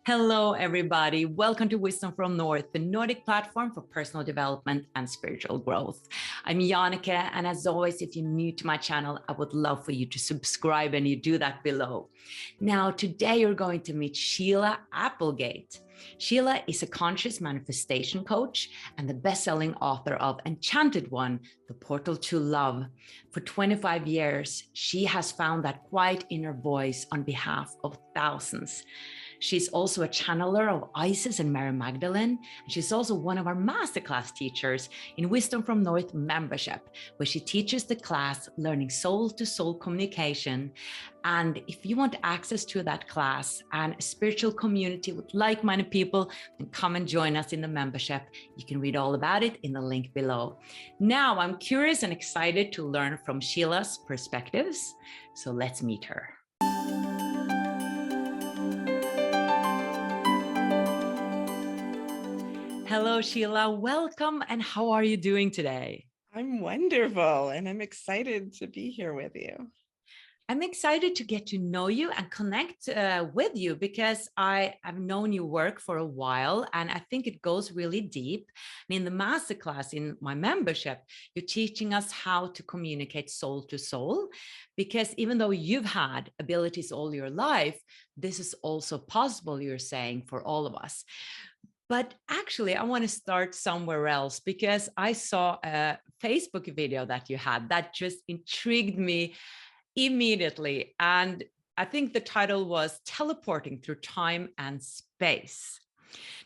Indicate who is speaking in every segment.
Speaker 1: Hello, everybody. Welcome to Wisdom from North, the Nordic platform for personal development and spiritual growth. I'm Jannike, and as always, if you're new to my channel, I would love for you to subscribe, and you do that below. Now, today you're going to meet Sheila Applegate. Sheila is a conscious manifestation coach and the best-selling author of Enchanted, The Portal to Love. For 25 years, she has found that quiet inner voice on behalf of thousands. She's also a channeler of Isis and Mary Magdalene, and she's also one of our masterclass teachers in Wisdom from North membership, where she teaches the class Learning Soul-to-Soul Communication. And if you want access to that class and a spiritual community with like-minded people, then come and join us in the membership. You can read all about it in the link below. Now, I'm curious and excited to learn from Sheila's perspectives, so let's meet her. Hello, Sheila. Welcome. And how are you doing today?
Speaker 2: I'm wonderful, and I'm excited to be here with you.
Speaker 1: I'm excited to get to know you and connect with you because I've known your work for a while, and I think it goes really deep. And in the masterclass, in my membership, you're teaching us how to communicate soul to soul, because even though you've had abilities all your life, this is also possible, you're saying, for all of us. But actually, I want to start somewhere else because I saw a Facebook video that you had that just intrigued me immediately. And I think the title was Teleporting Through Time and Space.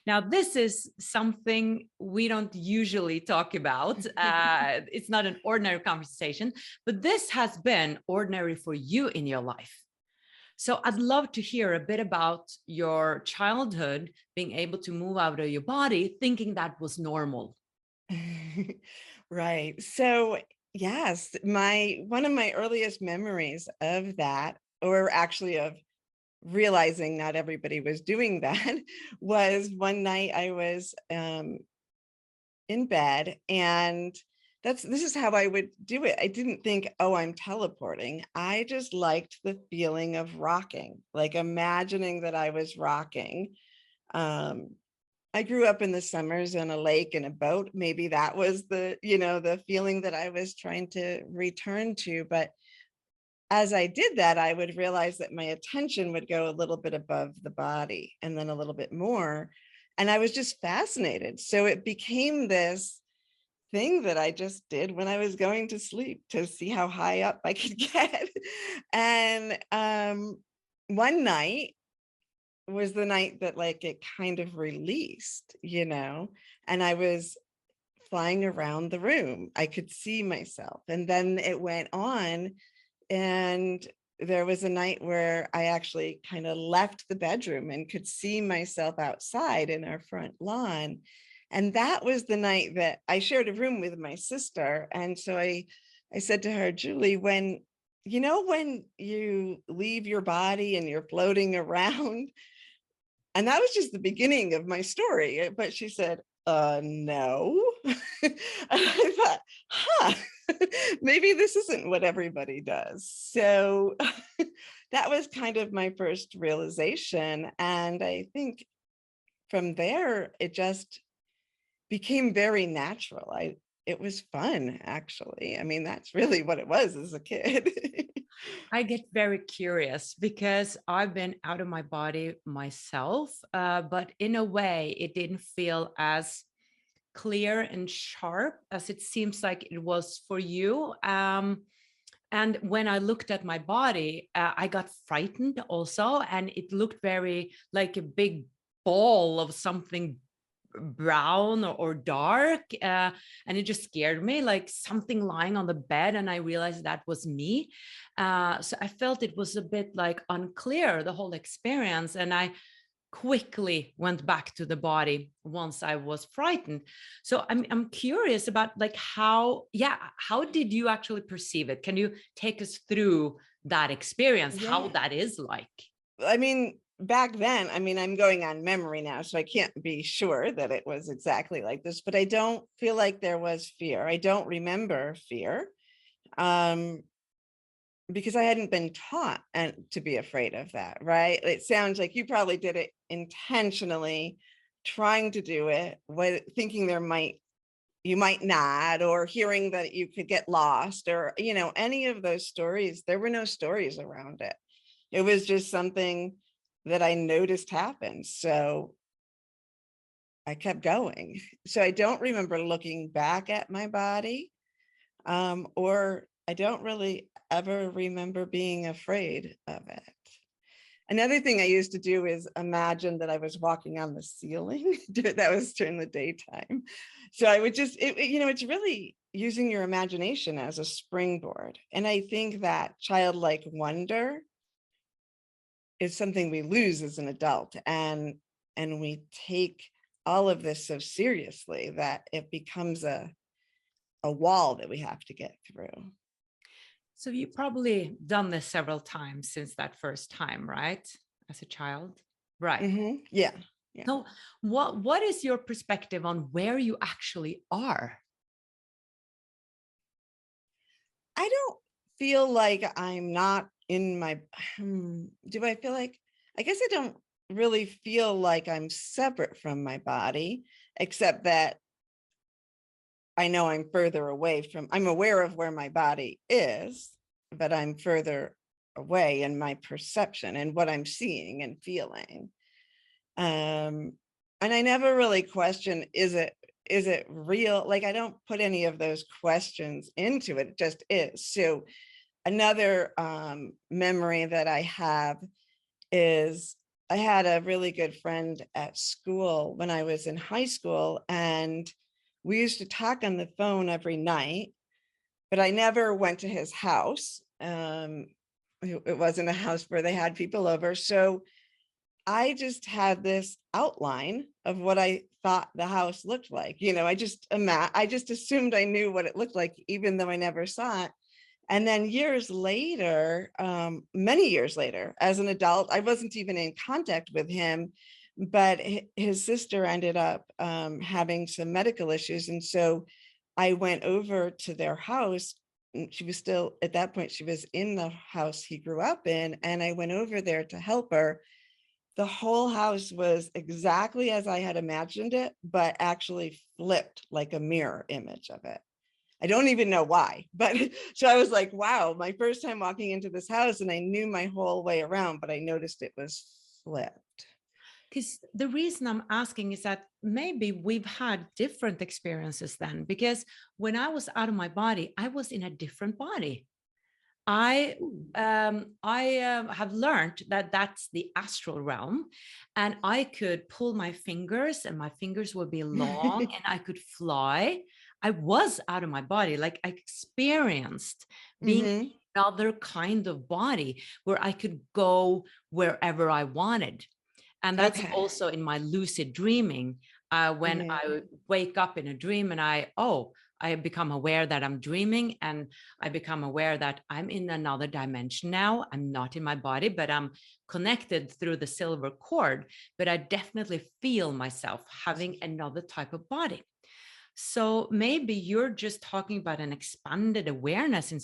Speaker 1: Now, this is something we don't usually talk about. It's not an ordinary conversation, but this has been ordinary for you in your life. So I'd love to hear a bit about your childhood, being able to move out of your body, thinking that was normal.
Speaker 2: Right. So yes, one of my earliest memories of that, or actually of realizing not everybody was doing that, was one night I was in bed, and this is how I would do it. I didn't think, oh, I'm teleporting. I just liked the feeling of rocking, like imagining that I was rocking. I grew up in the summers on a lake and a boat. Maybe that was the feeling that I was trying to return to. But as I did that, I would realize that my attention would go a little bit above the body and then a little bit more. And I was just fascinated. So it became this thing that I just did when I was going to sleep to see how high up I could get. And one night was the night that it kind of released, and I was flying around the room. I could see myself. And then it went on, and there was a night where I actually kind of left the bedroom and could see myself outside in our front lawn. And that was the night that I shared a room with my sister. And so I said to her, Julie, when you leave your body and you're floating around, and that was just the beginning of my story. But she said, no. And I thought, maybe this isn't what everybody does. So that was kind of my first realization. And I think from there, it just became very natural. It was fun, actually. I mean, that's really what it was as a kid.
Speaker 1: I get very curious because I've been out of my body myself, but in a way, it didn't feel as clear and sharp as it seems like it was for you. And when I looked at my body, I got frightened also, and it looked very like a big ball of something brown or dark, and it just scared me, like something lying on the bed, and I realized that was me. So I felt it was a bit like unclear, the whole experience, and I quickly went back to the body once I was frightened. So I'm curious about how did you actually perceive it? Can you take us through that experience, how that is like?
Speaker 2: I mean, back then, I'm going on memory now, so I can't be sure that it was exactly like this, but I don't feel like there was fear. I don't remember fear. because I hadn't been taught and to be afraid of that, right? It sounds like you probably did it intentionally, trying to do it, thinking you might not, or hearing that you could get lost, or, any of those stories. There were no stories around it. It was just something that I noticed happen. So I kept going. So I don't remember looking back at my body, or I don't really ever remember being afraid of it. Another thing I used to do is imagine that I was walking on the ceiling. That was during the daytime. So I would it's really using your imagination as a springboard. And I think that childlike wonder is something we lose as an adult. And we take all of this so seriously that it becomes a wall that we have to get through.
Speaker 1: So you've probably done this several times since that first time, right? As a child, right?
Speaker 2: Mm-hmm. Yeah.
Speaker 1: So what is your perspective on where you actually are?
Speaker 2: I don't feel like I'm not in my, do I feel like, I guess I don't really feel like I'm separate from my body, except that I know I'm further away I'm aware of where my body is, but I'm further away in my perception and what I'm seeing and feeling. And I never really question, is it real? Like, I don't put any of those questions into it. It just is. So another memory that I have is I had a really good friend at school when I was in high school, and we used to talk on the phone every night, but I never went to his house. It wasn't a house where they had people over. So I just had this outline of what I thought the house looked like. I just assumed I knew what it looked like, even though I never saw it. And then years later, many years later, as an adult, I wasn't even in contact with him, but his sister ended up having some medical issues. And so I went over to their house. She was still, at that point, she was in the house he grew up in. And I went over there to help her. The whole house was exactly as I had imagined it, but actually flipped like a mirror image of it. I don't even know why, but so I was like, wow, my first time walking into this house, and I knew my whole way around, but I noticed it was flipped.
Speaker 1: Because the reason I'm asking is that maybe we've had different experiences then, because when I was out of my body, I was in a different body. I have learned that that's the astral realm, and I could pull my fingers and my fingers would be long and I could fly. I was out of my body. Like, I experienced being another kind of body where I could go wherever I wanted. And that's also in my lucid dreaming. When I wake up in a dream and I become aware that I'm dreaming, and I become aware that I'm in another dimension now. I'm not in my body, but I'm connected through the silver cord. But I definitely feel myself having another type of body. So maybe you're just talking about an expanded awareness in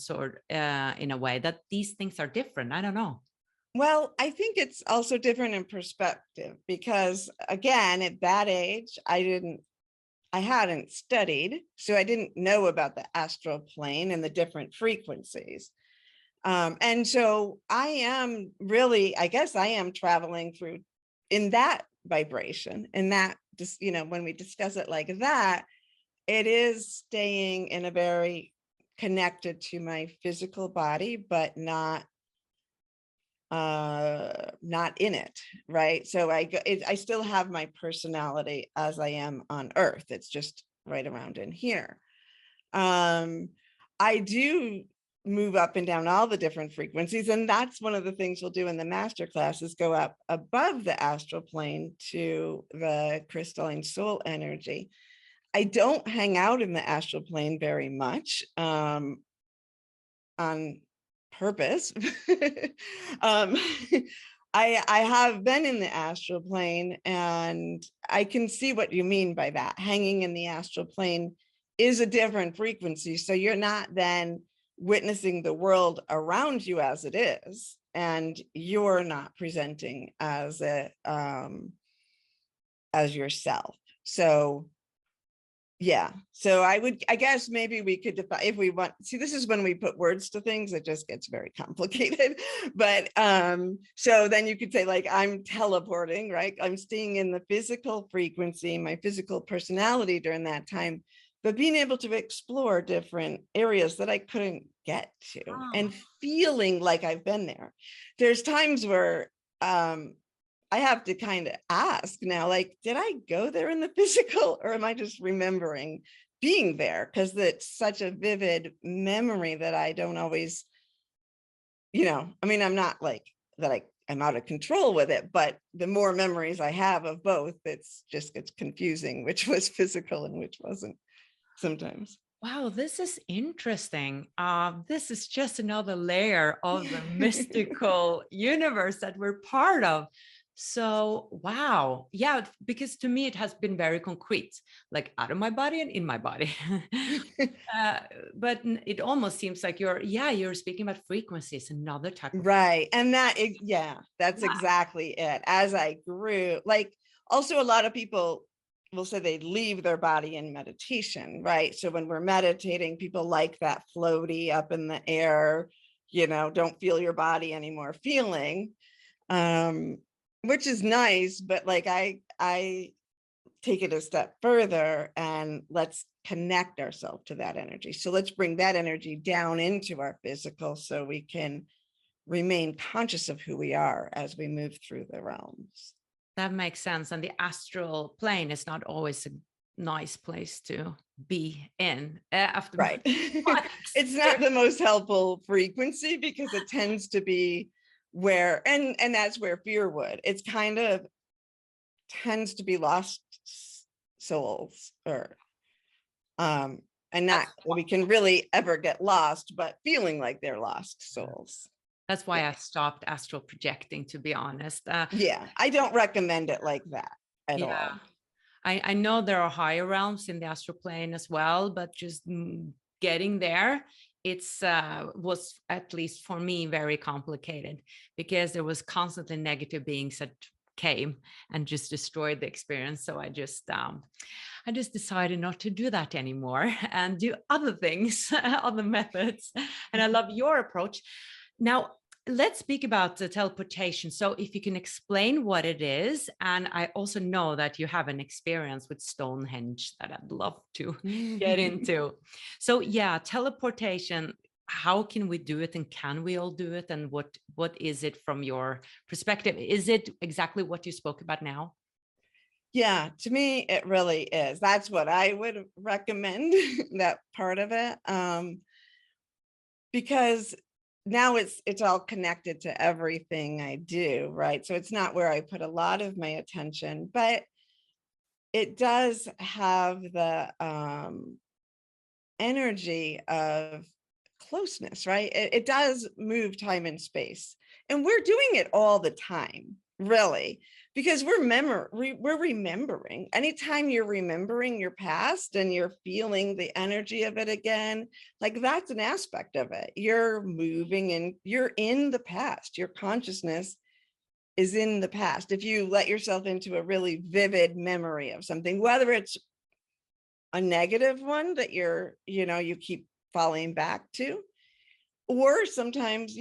Speaker 1: a way that these things are different. I don't know.
Speaker 2: Well, I think it's also different in perspective, because again, at that age, I hadn't studied, so I didn't know about the astral plane and the different frequencies. And so I guess I am traveling through in that vibration, and that just, when we discuss it like that, it is staying in a very connected to my physical body, but not in it, right? So I still have my personality as I am on Earth. It's just right around in here. I do move up and down all the different frequencies, and that's one of the things we'll do in the master class, is go up above the astral plane to the crystalline soul energy. I don't hang out in the astral plane very much, on purpose. I have been in the astral plane, and I can see what you mean by that. Hanging in the astral plane is a different frequency. So you're not then witnessing the world around you as it is, and you're not presenting as yourself. So yeah, so I guess maybe we could define, if we want, see, this is when we put words to things, it just gets very complicated. But so then you could say, like, I'm teleporting, right? I'm staying in the physical frequency, my physical personality during that time, but being able to explore different areas that I couldn't get to, and feeling like I've been there. There's times where I have to kind of ask now, like, did I go there in the physical, or am I just remembering being there? Because it's such a vivid memory that I don't always, I mean, I'm not like that I'm out of control with it, but the more memories I have of both, it's just gets confusing, which was physical and which wasn't sometimes.
Speaker 1: Wow, this is interesting. This is just another layer of the mystical universe that we're part of. So, wow. Yeah, because to me, it has been very concrete, like out of my body and in my body. uh, but it almost seems like you're speaking about frequencies, another type of.
Speaker 2: Right. And that's exactly it. As I grew, like, also a lot of people will say they leave their body in meditation, right? So when we're meditating, people like that floaty up in the air, don't feel your body anymore feeling, which is nice, but like I take it a step further and let's connect ourselves to that energy. So let's bring that energy down into our physical so we can remain conscious of who we are as we move through the realms.
Speaker 1: That makes sense. And the astral plane is not always a nice place to be in. After
Speaker 2: Right. It's not the most helpful frequency, because it tends to be where, and that's where fear would. It's kind of tends to be lost souls, or and not we can really ever get lost, but feeling like they're lost souls.
Speaker 1: That's why I stopped astral projecting, to be honest.
Speaker 2: Yeah, I don't recommend it like that at all.
Speaker 1: I know there are higher realms in the astral plane as well, but just getting there, it's was, at least for me, very complicated, because there was constantly negative beings that came and just destroyed the experience. So I just decided not to do that anymore and do other things, other methods. And I love your approach. Now, let's speak about the teleportation. So if you can explain what it is, and I also know that you have an experience with Stonehenge that I'd love to get into. So yeah, teleportation, how can we do it, and can we all do it? And what is it from your perspective? Is it exactly what you spoke about now?
Speaker 2: Yeah, to me, it really is. That's what I would recommend, that part of it. Because now it's all connected to everything I do, right? So it's not where I put a lot of my attention, but it does have the energy of closeness, right? It does move time and space, and we're doing it all the time, really, because we're remembering. Anytime you're remembering your past and you're feeling the energy of it again, like, that's an aspect of it. You're moving and you're in the past. Your consciousness is in the past. If you let yourself into a really vivid memory of something, whether it's a negative one that you keep falling back to, or sometimes,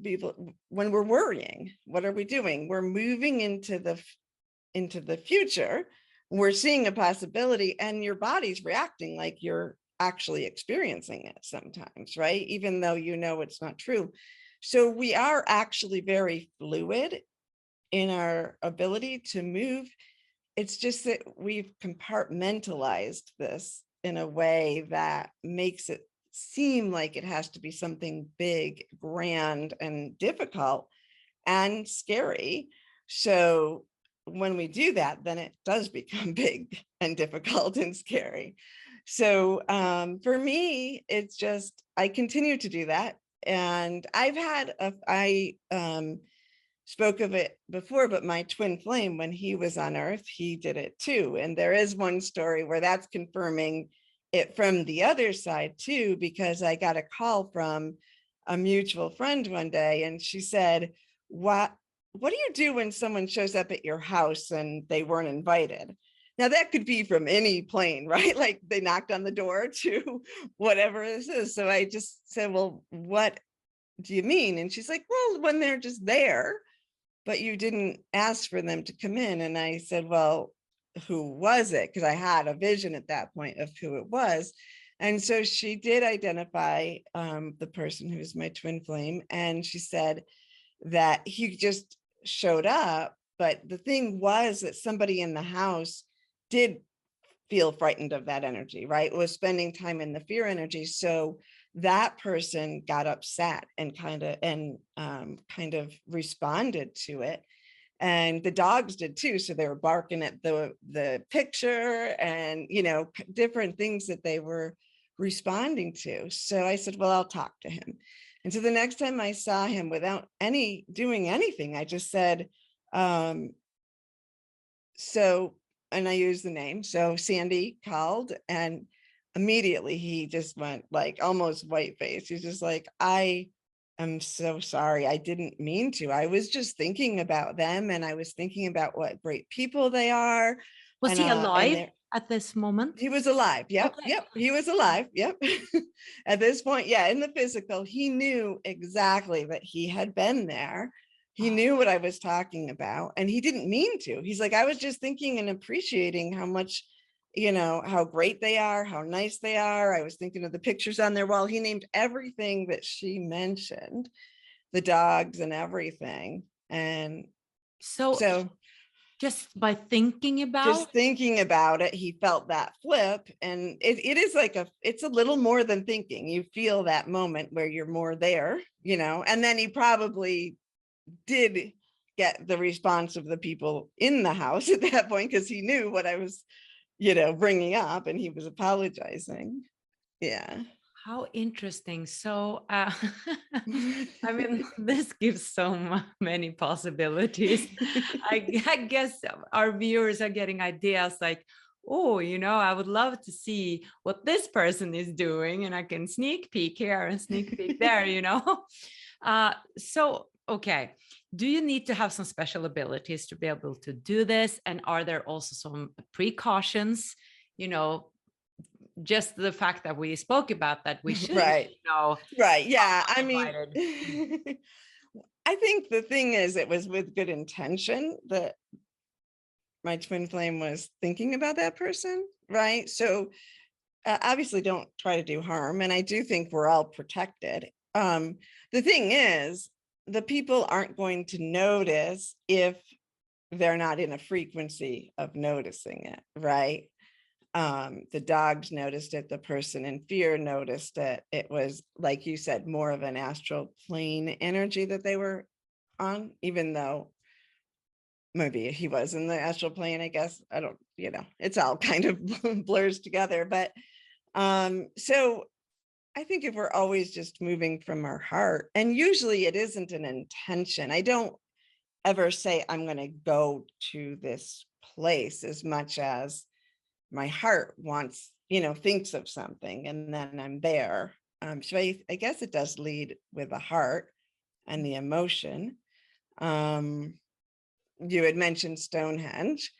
Speaker 2: people, when we're worrying, what are we doing? We're moving into the future. We're seeing a possibility, and your body's reacting like you're actually experiencing it sometimes, right? Even though it's not true. So we are actually very fluid in our ability to move. It's just that we've compartmentalized this in a way that makes it seem like it has to be something big, grand, and difficult and scary. So when we do that, then it does become big and difficult and scary. So for me, it's just, I continue to do that. And I spoke of it before, but my twin flame, when he was on Earth, he did it too. And there is one story where that's confirming it from the other side too, because I got a call from a mutual friend one day, and she said, what do you do when someone shows up at your house and they weren't invited? Now that could be from any plane, right? Like they knocked on the door to whatever this is. So I just said, well, what do you mean? And she's like, well, when they're just there, but you didn't ask for them to come in. And I said, well, who was it? Because I had a vision at that point of who it was. And so she did identify the person who was my twin flame. And she said that he just showed up. But the thing was that somebody in the house did feel frightened of that energy, right? Was spending time in the fear energy. So that person got upset and kind of responded to it. And the dogs did too. So they were barking at the picture and, you know, different things that they were responding to. So I said, well, I'll talk to him. And so the next time I saw him, without doing anything, I just said, and I used the name. So Sandy called, and immediately he just went like almost white face. He's just like, I am so sorry. I didn't mean to. I was just thinking about them, and I was thinking about what great people they are.
Speaker 1: Was he alive at this moment?
Speaker 2: He was alive. Yep.
Speaker 1: Okay.
Speaker 2: Yep. He was alive. Yep. At this point, yeah, in the physical, he knew exactly that he had been there. He knew what I was talking about, and he didn't mean to. He's like, I was just thinking and appreciating how much, you know, how great they are, how nice they are. I was thinking of the pictures on their wall. He named everything that she mentioned, the dogs and everything. And so
Speaker 1: just by thinking about
Speaker 2: it, he felt that flip. And it is like it's a little more than thinking. You feel that moment where you're more there, you know. And then he probably did get the response of the people in the house at that point, because he knew what I was, you know, bringing up, and he was apologizing. Yeah.
Speaker 1: How interesting. So, I mean, this gives so many possibilities. I guess our viewers are getting ideas like, oh, you know, I would love to see what this person is doing, and I can sneak peek here and sneak peek there, you know? So, okay. Do you need to have some special abilities to be able to do this? And are there also some precautions, you know, just the fact that we spoke about that we should,
Speaker 2: right.
Speaker 1: You know,
Speaker 2: right. Yeah. I mean, I think the thing is, it was with good intention that my twin flame was thinking about that person. Right. So obviously don't try to do harm. And I do think we're all protected. The thing is, the people aren't going to notice if they're not in a frequency of noticing it, right? The dogs noticed it, the person in fear noticed it. It was, like you said, more of an astral plane energy that they were on, even though maybe he was in the astral plane, I guess. I don't, you know, it's all kind of blurs together. But so I think if we're always just moving from our heart, and usually it isn't an intention. I don't ever say I'm going to go to this place, as much as my heart wants, you know, thinks of something, and then I'm there. So I guess it does lead with the heart and the emotion. You had mentioned Stonehenge.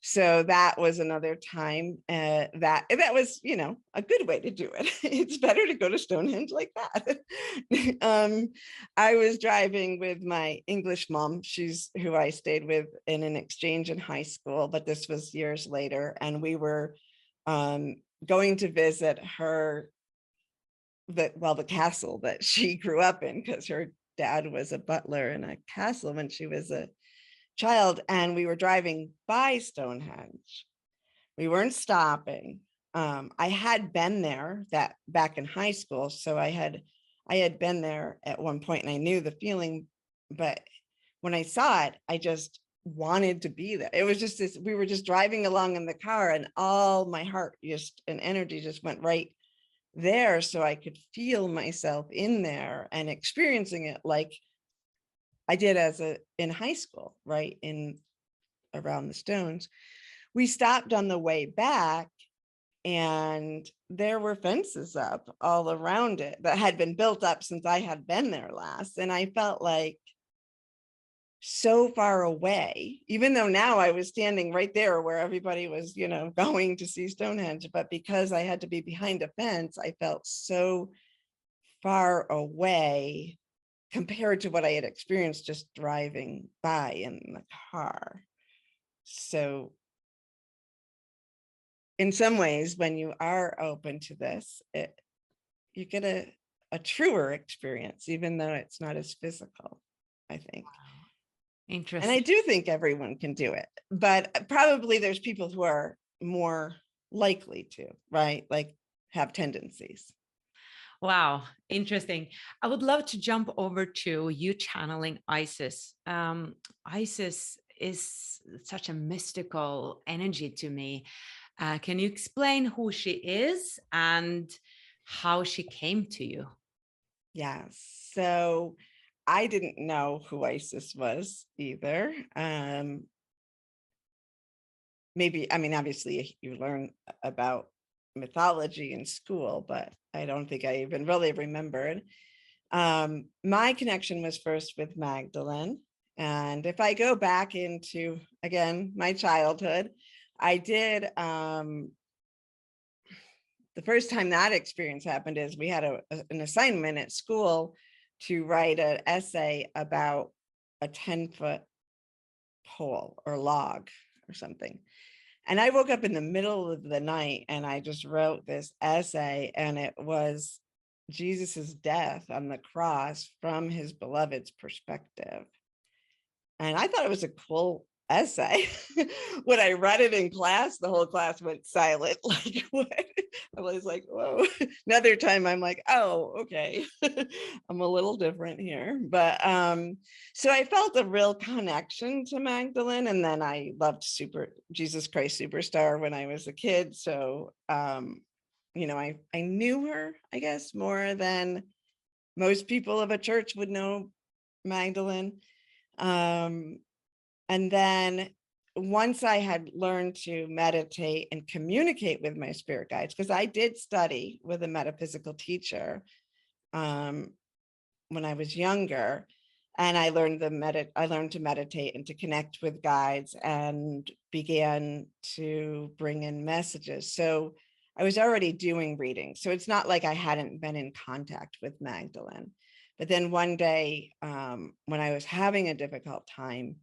Speaker 2: So that was another time that was, you know, a good way to do it. It's better to go to Stonehenge like that. I was driving with my English mom. She's who I stayed with in an exchange in high school, but this was years later. And we were going to visit her, the castle that she grew up in, because her dad was a butler in a castle when she was a child. And we were driving by Stonehenge. We weren't stopping. I had been there back in high school. So I had been there at one point, and I knew the feeling, but when I saw it, I just wanted to be there. It was just this, we were just driving along in the car, and all my heart and energy just went right there. So I could feel myself in there and experiencing it like I did in high school, right? Around the stones. We stopped on the way back, and there were fences up all around it that had been built up since I had been there last. And I felt like so far away, even though now I was standing right there where everybody was, going to see Stonehenge. But because I had to be behind a fence, I felt so far away compared to what I had experienced just driving by in the car. So in some ways, when you are open to this, you get a truer experience, even though it's not as physical, I think. And I
Speaker 1: Interesting.
Speaker 2: do think everyone can do it, but probably there's people who are more likely to, right? Like have tendencies.
Speaker 1: Wow, interesting. I would love to jump over to you channeling Isis. Isis is such a mystical energy to me. Can you explain who she is and how she came to you?
Speaker 2: Yeah. So I didn't know who Isis was either. Maybe, I mean, obviously you learn about mythology in school, but I don't think I even really remembered. My connection was first with Magdalene. And if I go back into, again, my childhood, I did, the first time that experience happened is we had an assignment at school to write an essay about a 10-foot pole or log or something. And I woke up in the middle of the night and I just wrote this essay, and it was Jesus's death on the cross from his beloved's perspective. And I thought it was a cool essay. When I read it in class, the whole class went silent. Like, what? I was like, whoa. Another time I'm like, oh, okay. I'm a little different here. But so I felt a real connection to Magdalene. And then I loved Jesus Christ Superstar when I was a kid. So I knew her, I guess, more than most people of a church would know Magdalene. And then once I had learned to meditate and communicate with my spirit guides, because I did study with a metaphysical teacher when I was younger, and I learned to meditate and to connect with guides and began to bring in messages. So I was already doing readings. So it's not like I hadn't been in contact with Magdalene. But then one day when I was having a difficult time,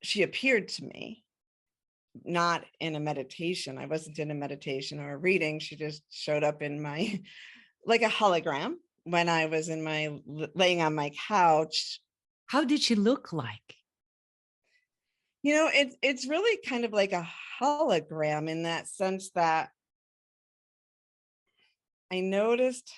Speaker 2: she appeared to me, not in a meditation. I wasn't in a meditation or a reading. She just showed up in my, like a hologram, when I was laying on my couch.
Speaker 1: How did she look like?
Speaker 2: It's really kind of like a hologram in that sense that I noticed.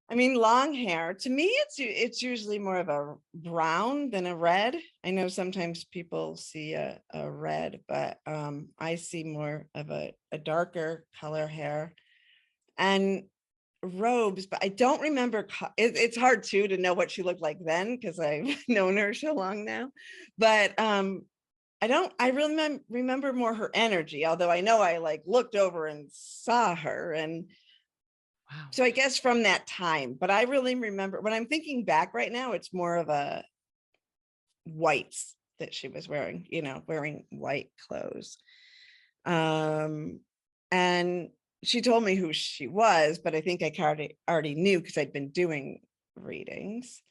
Speaker 2: I mean, long hair, to me, it's usually more of a brown than a red. I know sometimes people see a red, but I see more of a darker color hair and robes. But I don't remember. It's hard too to know what she looked like then, because I've known her so long now. But I really remember more her energy, although I know I like looked over and saw her. And
Speaker 1: Wow.
Speaker 2: so I guess from that time, but I really remember when I'm thinking back right now, it's more of a whites that she was wearing, wearing white clothes. And she told me who she was, but I think I already knew because I'd been doing readings.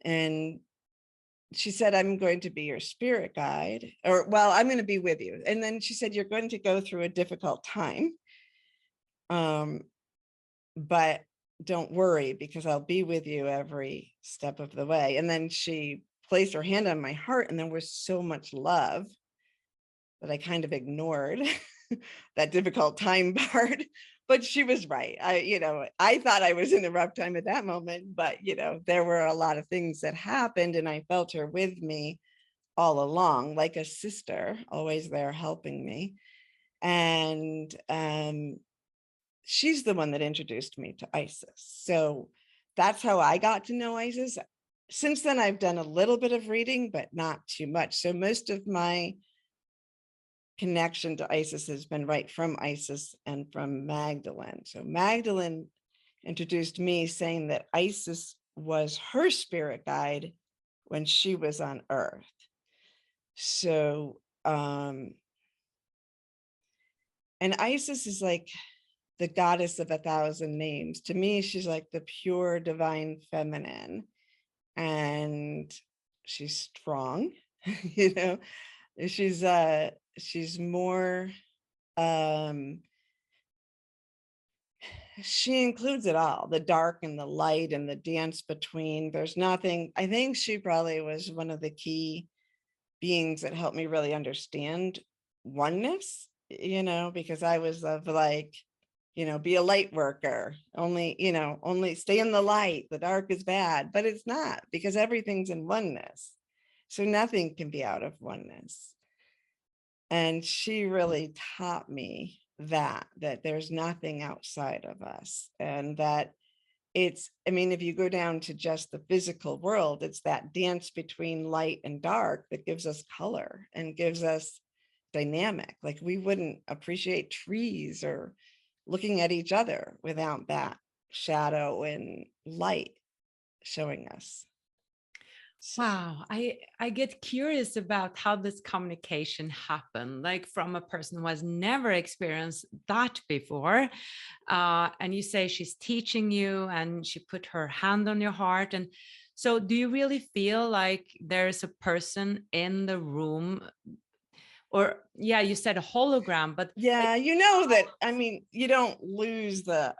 Speaker 2: And she said, I'm going to be your spirit guide, or, well, I'm going to be with you. And then she said, you're going to go through a difficult time. But don't worry, because I'll be with you every step of the way. And then she placed her hand on my heart, and there was so much love that I kind of ignored that difficult time part. But she was right. I thought I was in a rough time at that moment, but there were a lot of things that happened, and I felt her with me all along, like a sister, always there helping me. And she's the one that introduced me to Isis. So that's how I got to know Isis. Since then, I've done a little bit of reading, but not too much. So most of my connection to Isis has been right from Isis and from Magdalene. So Magdalene introduced me saying that Isis was her spirit guide when she was on Earth. So, and Isis is like the goddess of 1,000 names. To me, she's like the pure divine feminine, and she's strong, you know, she's more, she includes it all, the dark and the light and the dance between. There's nothing, I think she probably was one of the key beings that helped me really understand oneness, you know, because I was of like, you know, be a light worker, only, you know, only stay in the light, the dark is bad, but it's not, because everything's in oneness. So nothing can be out of oneness. And she really taught me that there's nothing outside of us, and that it's, I mean, if you go down to just the physical world, it's that dance between light and dark that gives us color and gives us dynamic. Like we wouldn't appreciate trees or looking at each other without that shadow and light showing us. So,
Speaker 1: Wow, I get curious about how this communication happened, like from a person who has never experienced that before. And you say she's teaching you and she put her hand on your heart. And so do you really feel like there's a person in the room? Or yeah, you said a hologram, but
Speaker 2: yeah,
Speaker 1: like,
Speaker 2: you know that, I mean, you don't lose the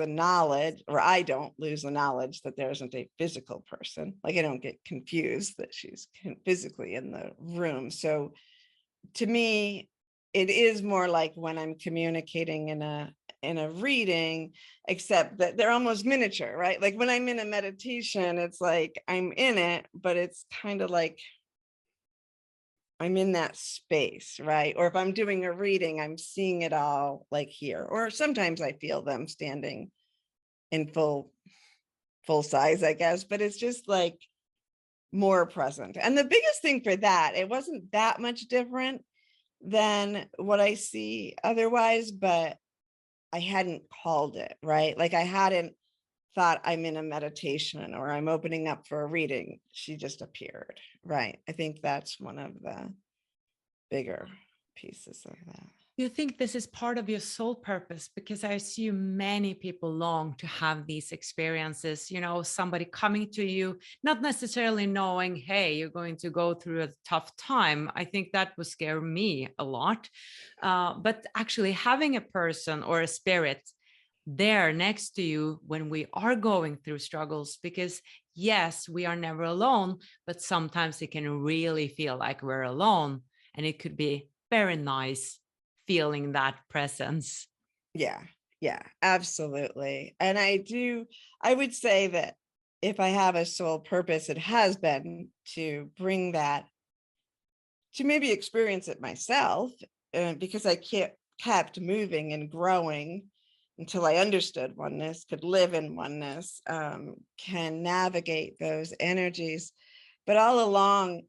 Speaker 2: knowledge, or I don't lose the knowledge that there isn't a physical person. Like I don't get confused that she's physically in the room. So to me, it is more like when I'm communicating in a reading, except that they're almost miniature, right? Like when I'm in a meditation, it's like I'm in it, but it's kind of like I'm in that space, right? Or if I'm doing a reading, I'm seeing it all like here. Or sometimes I feel them standing in full size, I guess, but it's just like more present. And the biggest thing for that, it wasn't that much different than what I see otherwise, but I hadn't called it, right? Like I hadn't thought I'm in a meditation or I'm opening up for a reading. She just appeared, right? I think that's one of the bigger pieces of that.
Speaker 1: you think this is part of your soul purpose? Because I assume many people long to have these experiences, you know, somebody coming to you, not necessarily knowing, hey, you're going to go through a tough time. I think that would scare me a lot. But actually having a person or a spirit there next to you when we are going through struggles, because yes, we are never alone, but sometimes it can really feel like we're alone. And it could be very nice feeling that presence.
Speaker 2: Yeah, absolutely. And I would say that if I have a soul purpose, it has been to bring that, to maybe experience it myself, because I kept moving and growing until I understood oneness, could live in oneness, can navigate those energies. But all along,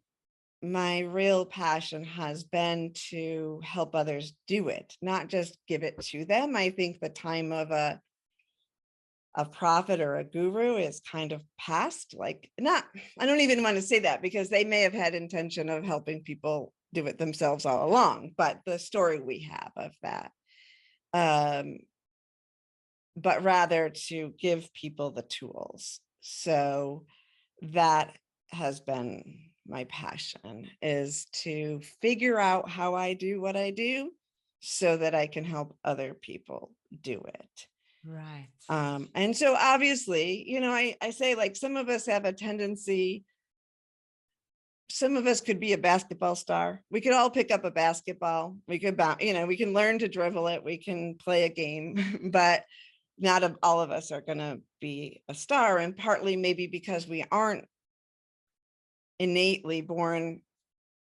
Speaker 2: my real passion has been to help others do it, not just give it to them. I think the time of a prophet or a guru is kind of past. Like, not, I don't even want to say that, because they may have had intention of helping people do it themselves all along, but the story we have of that, but rather to give people the tools. So that has been my passion, is to figure out how I do what I do so that I can help other people do it.
Speaker 1: Right.
Speaker 2: And so obviously, you know, I say, like, some of us have a tendency, some of us could be a basketball star. We could all pick up a basketball. We could, you know, we can learn to dribble it. We can play a game, but not all of us are going to be a star. And partly maybe because we aren't innately born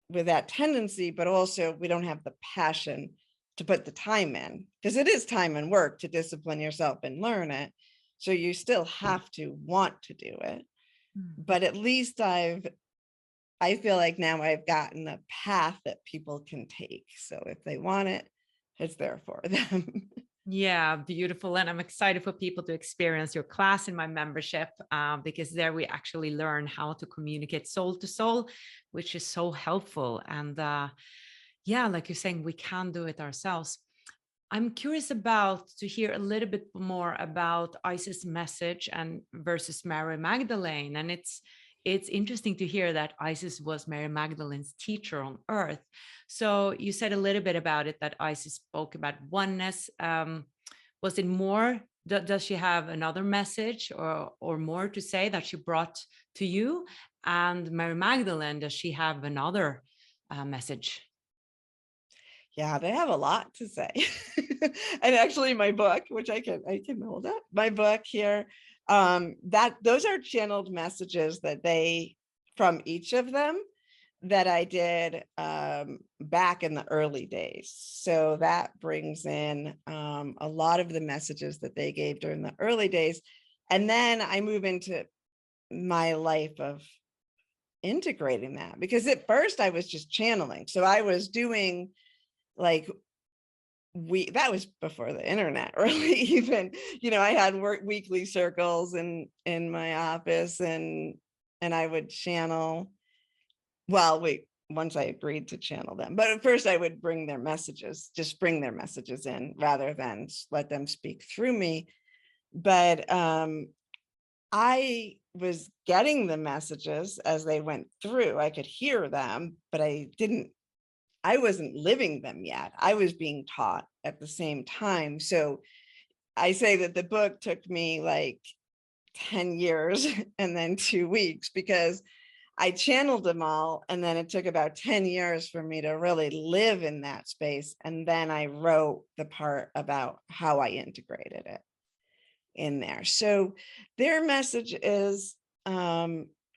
Speaker 2: with that tendency, but also we don't have the passion to put the time in, because it is time and work to discipline yourself and learn it. So you still have to want to do it. But at least I've I feel like now I've gotten a path that people can take. So if they want it, it's there for them.
Speaker 1: Yeah, beautiful. And I'm excited for people to experience your class in my membership, because there we actually learn how to communicate soul to soul, which is so helpful. And yeah, like you're saying, we can do it ourselves. I'm curious about to hear a little bit more about Isis' message and versus Mary Magdalene. And it's interesting to hear that Isis was Mary Magdalene's teacher on earth. So you said a little bit about it, that Isis spoke about oneness. Was it more? Does she have another message or more to say that she brought to you? And Mary Magdalene, does she have another message?
Speaker 2: Yeah, they have a lot to say. And actually my book, which I can hold up, my book here, that those are channeled messages that they, from each of them, that I did back in the early days. So that brings in a lot of the messages that they gave during the early days. And then I move into my life of integrating that, because at first I was just channeling. So I was doing like, that was before the internet really even, I had weekly circles in my office, and I would channel. Well, once I agreed to channel them, but at first I would bring their messages, just bring their messages in rather than let them speak through me. But I was getting the messages as they went through. I could hear them, but I wasn't living them yet. I was being taught at the same time. So I say that the book took me like 10 years and then 2 weeks, because I channeled them all. And then it took about 10 years for me to really live in that space. And then I wrote the part about how I integrated it in there. So their message is,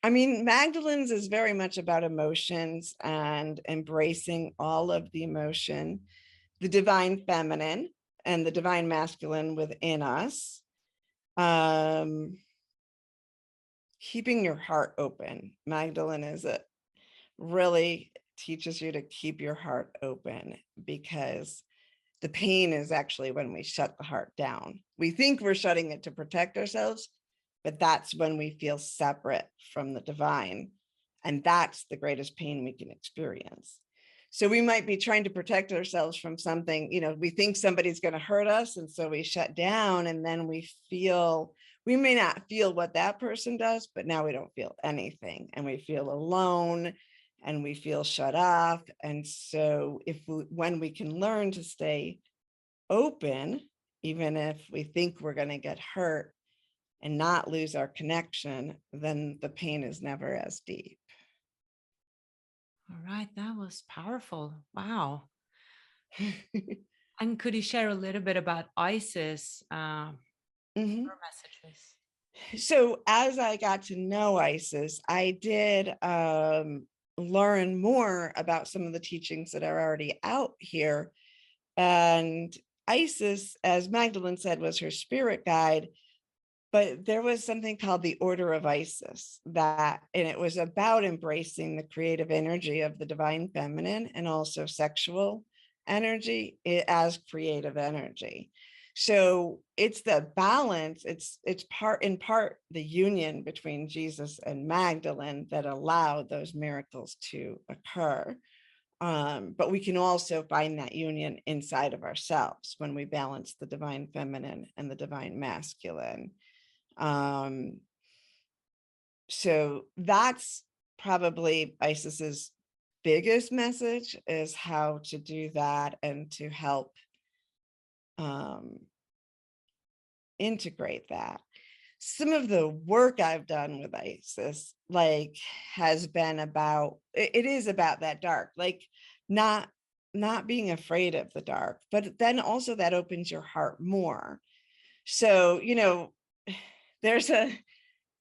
Speaker 2: Magdalene's is very much about emotions and embracing all of the emotion, the divine feminine and the divine masculine within us. Keeping your heart open. Magdalene really teaches you to keep your heart open, because the pain is actually when we shut the heart down. We think we're shutting it to protect ourselves, but that's when we feel separate from the divine. And that's the greatest pain we can experience. So we might be trying to protect ourselves from something, we think somebody's going to hurt us. And so we shut down, and then we may not feel what that person does, but now we don't feel anything, and we feel alone and we feel shut off. And so when we can learn to stay open, even if we think we're going to get hurt, and not lose our connection, then the pain is never as deep.
Speaker 1: All right, that was powerful. Wow. And could you share a little bit about Isis, her messages?
Speaker 2: So as I got to know Isis, I did learn more about some of the teachings that are already out here. And Isis, as Magdalene said, was her spirit guide. But there was something called the Order of Isis, and it was about embracing the creative energy of the divine feminine and also sexual energy as creative energy. So it's the balance, it's in part the union between Jesus and Magdalene that allowed those miracles to occur. But we can also find that union inside of ourselves when we balance the divine feminine and the divine masculine. So that's probably Isis's biggest message, is how to do that and to help integrate that. Some of the work I've done with Isis has been about, it is about that dark, not being afraid of the dark, but then also that opens your heart more. So, there's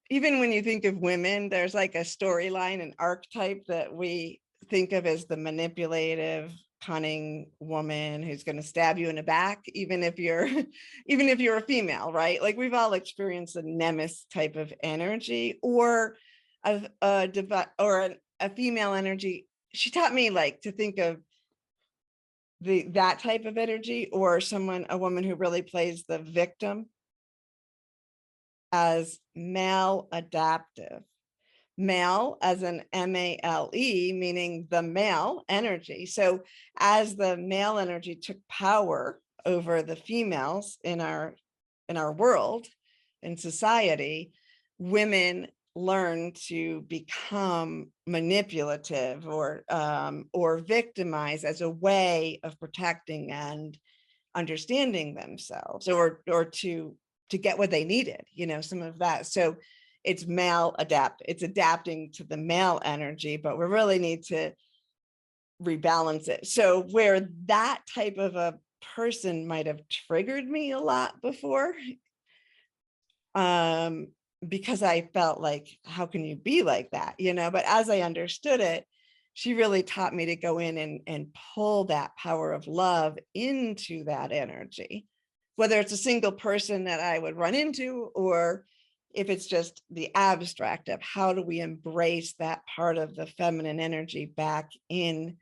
Speaker 2: even when you think of women, there's like a storyline, an archetype that we think of as the manipulative, cunning woman who's going to stab you in the back, even if you're a female, right? Like we've all experienced a nemesis type of energy, or a female energy, she taught me like to think of that type of energy, or a woman who really plays the victim, as male adaptive. Male as an M-A-L-E, meaning the male energy. So as the male energy took power over the females in our world, in society, women learn to become manipulative or victimized as a way of protecting and understanding themselves, or to get what they needed, some of that. So it's it's adapting to the male energy, but we really need to rebalance it. So where that type of a person might have triggered me a lot before, because I felt like, how can you be like that? But as I understood it, she really taught me to go in and pull that power of love into that energy, whether it's a single person that I would run into, or if it's just the abstract of how do we embrace that part of the feminine energy back in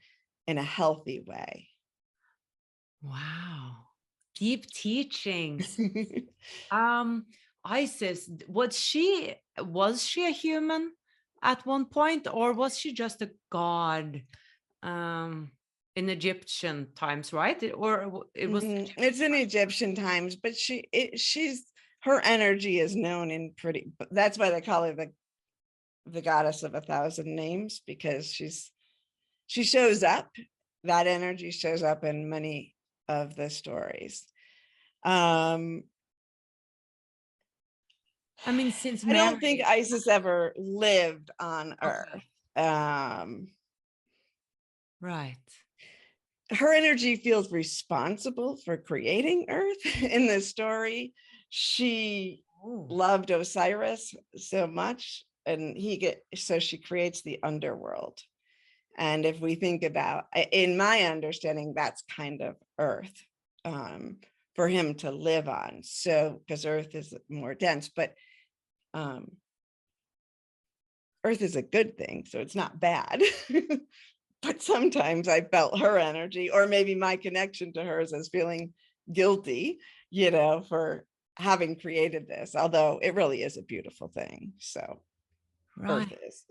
Speaker 2: a healthy way.
Speaker 1: Wow. Deep teachings. Isis, was she a human at one point, or was she just a god in Egyptian times, right? Or it was
Speaker 2: It's in Egyptian times, but her energy is known in that's why they call her the goddess of 1,000 names, because she shows up. That energy shows up in many of the stories.
Speaker 1: I mean, since
Speaker 2: I don't think Isis ever lived on Earth.
Speaker 1: Right.
Speaker 2: Her energy feels responsible for creating Earth in this story. She loved Osiris so much, and so she creates the underworld. And if we think about, in my understanding, that's kind of Earth for him to live on. So, because Earth is more dense, but Earth is a good thing, so it's not bad. But sometimes I felt her energy, or maybe my connection to hers, as feeling guilty, for having created this, although it really is a beautiful thing. So
Speaker 1: right.
Speaker 2: Earth is.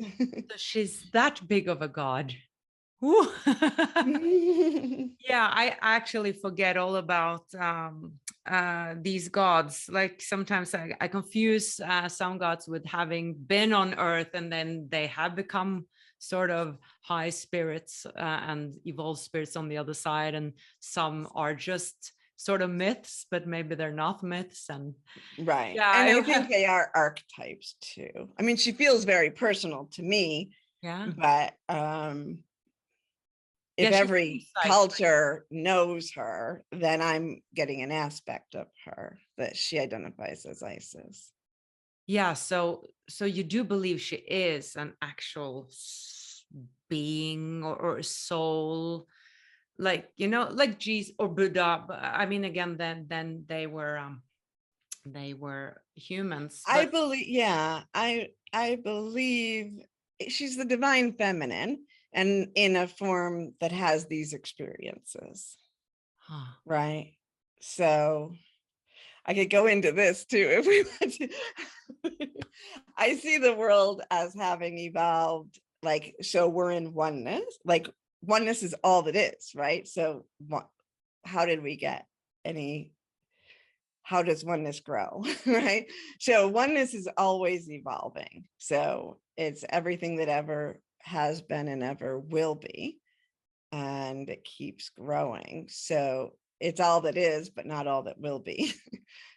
Speaker 1: So she's that big of a god. Yeah, I actually forget all about these gods. Like sometimes I confuse some gods with having been on Earth, and then they have become sort of high spirits and evolved spirits on the other side, and some are just sort of myths, but maybe they're not myths. And
Speaker 2: right.
Speaker 1: yeah,
Speaker 2: And I think they are archetypes too. I mean, she feels very personal to me.
Speaker 1: Yeah.
Speaker 2: But if every culture knows her, then I'm getting an aspect of her that she identifies as Isis.
Speaker 1: Yeah, so you do believe she is an actual being or soul, like like Jesus or Buddha. But I mean, again, then they were humans. But
Speaker 2: I believe, yeah, I believe she's the divine feminine, and in a form that has these experiences. Right. So I could go into this too if we want to. I see the world as having evolved, like, so we're in oneness, like oneness is all that is, right? So how did we get how does oneness grow, right? So oneness is always evolving. So it's everything that ever has been and ever will be, and it keeps growing. So it's all that is, but not all that will be.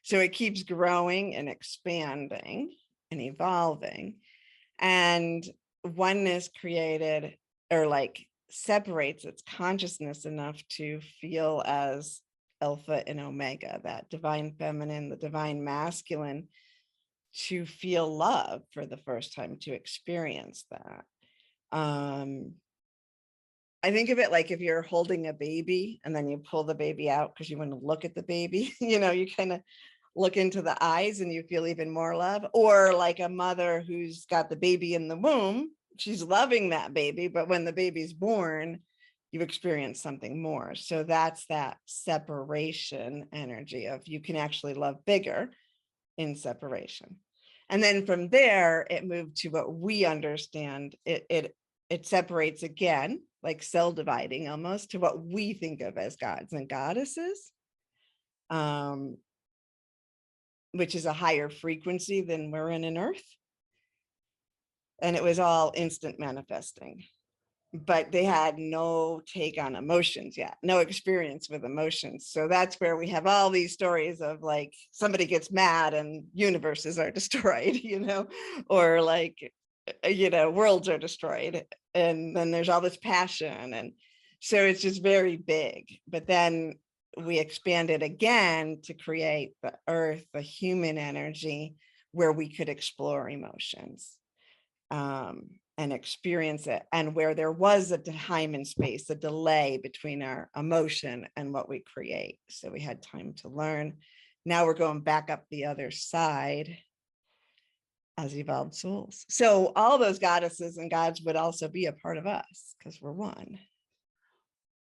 Speaker 2: So it keeps growing and expanding and evolving. And oneness created, or like separates its consciousness enough to feel as alpha and omega, that divine feminine, the divine masculine, to feel love for the first time, to experience that. I think of it like if you're holding a baby and then you pull the baby out because you want to look at the baby, you kind of look into the eyes and you feel even more love. Or like a mother who's got the baby in the womb she's loving that baby, but when the baby's born, you experience something more. So that's that separation energy of you can actually love bigger in separation. And then from there, it moved to what we understand. It separates again, like cell dividing almost, to what we think of as gods and goddesses, which is a higher frequency than we're in Earth. And it was all instant manifesting, but they had no take on emotions yet, no experience with emotions. So that's where we have all these stories of like somebody gets mad and universes are destroyed, or like, worlds are destroyed. And then there's all this passion. And so it's just very big. But then we expanded again to create the earth, the human energy, where we could explore emotions. And experience it, and where there was a time and space, a delay between our emotion and what we create. So we had time to learn. Now we're going back up the other side as evolved souls. So all those goddesses and gods would also be a part of us because we're one.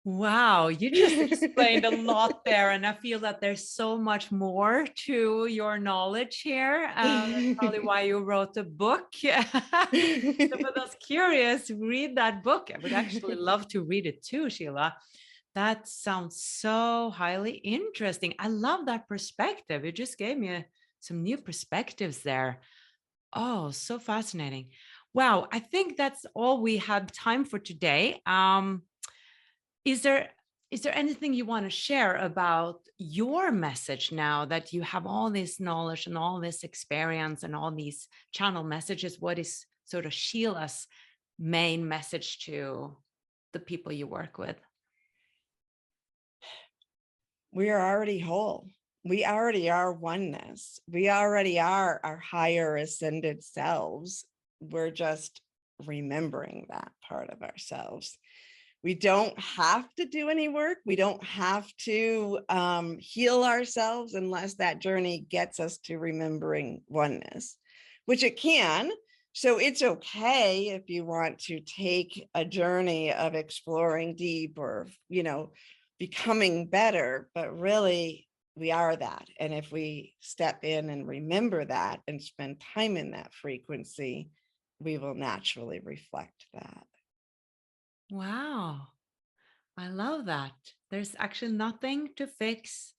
Speaker 1: Wow, you just explained a lot there, and I feel that there's so much more to your knowledge here. That's probably why you wrote a book. So for those curious, read that book. I would actually love to read it too, Sheila. That sounds so highly interesting. I love that perspective. It just gave me some new perspectives there. Oh, so fascinating. Wow, I think that's all we have time for today. Is there anything you want to share about your message now that you have all this knowledge and all this experience and all these channel messages? What is sort of Sheila's main message to the people you work with?
Speaker 2: We are already whole. We already are oneness. We already are our higher ascended selves. We're just remembering that part of ourselves. We don't have to do any work. We don't have to heal ourselves unless that journey gets us to remembering oneness, which it can. So it's okay if you want to take a journey of exploring deep or, becoming better, but really we are that. And if we step in and remember that and spend time in that frequency, we will naturally reflect that.
Speaker 1: Wow. I love that. There's actually nothing to fix.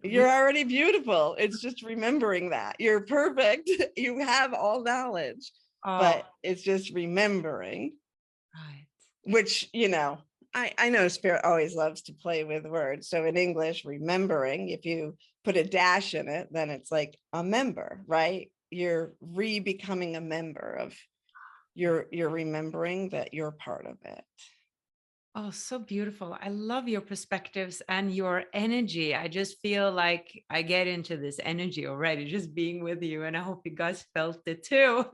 Speaker 2: You're already beautiful. It's just remembering that. You're perfect. You have all knowledge, but it's just remembering.
Speaker 1: Right.
Speaker 2: Which, I know Spirit always loves to play with words. So in English, remembering, if you put a dash in it, then it's like a member, right? You're re-becoming a member of, you're remembering that you're part of it.
Speaker 1: Oh, so beautiful. I love your perspectives and your energy. I just feel like I get into this energy already, just being with you. And I hope you guys felt it too.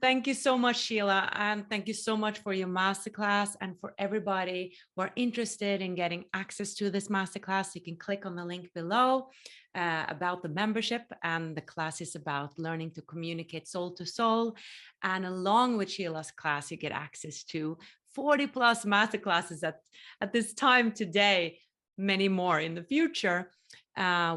Speaker 1: Thank you so much, Sheila. And thank you so much for your masterclass. And for everybody who are interested in getting access to this masterclass, you can click on the link below about the membership. And the class is about learning to communicate soul to soul. And along with Sheila's class, you get access to 40 plus masterclasses at this time today, many more in the future,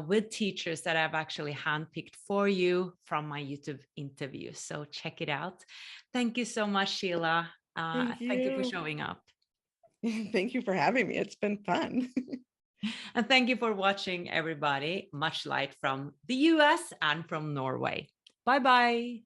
Speaker 1: with teachers that I've actually handpicked for you from my YouTube interviews. So check it out. Thank you so much, Sheila. Thank you for showing up.
Speaker 2: Thank you for having me. It's been fun.
Speaker 1: And thank you for watching, everybody. Much light from the US and from Norway. Bye-bye.